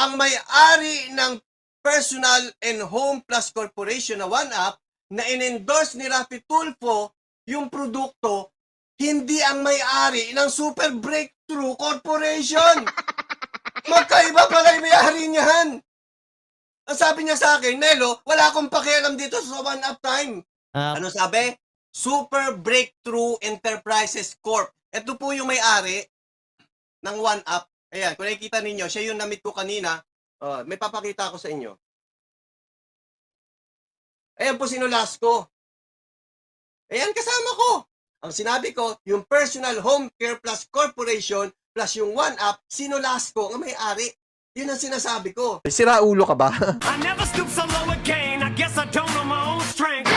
ang may-ari ng Personal and Home Plus Corporation na OneUp na in-endorse ni Rafi Tulfo yung produkto, hindi ang may-ari ng Super Breakthrough Corporation. Magkaiba pala yung may-ari niyan. Ang sabi niya sa akin, Nelo, wala akong pakialam dito sa OneUp time. Ano sabi? Super Breakthrough Enterprises Corp. Ito po yung may-ari ng OneUp. Ayan, kung nakikita ninyo, siya yung na-meet ko kanina. May papakita ako sa inyo. Ayan po sinulas ko. Ayan, kasama ko. Ang sinabi ko, yung Personal Home Care Plus Corporation plus yung OneUp, sinulas ko ang may-ari. Yun ang sinasabi ko. Sira ulo ka ba? I never stoop so low again. I guess I don't know my own strength.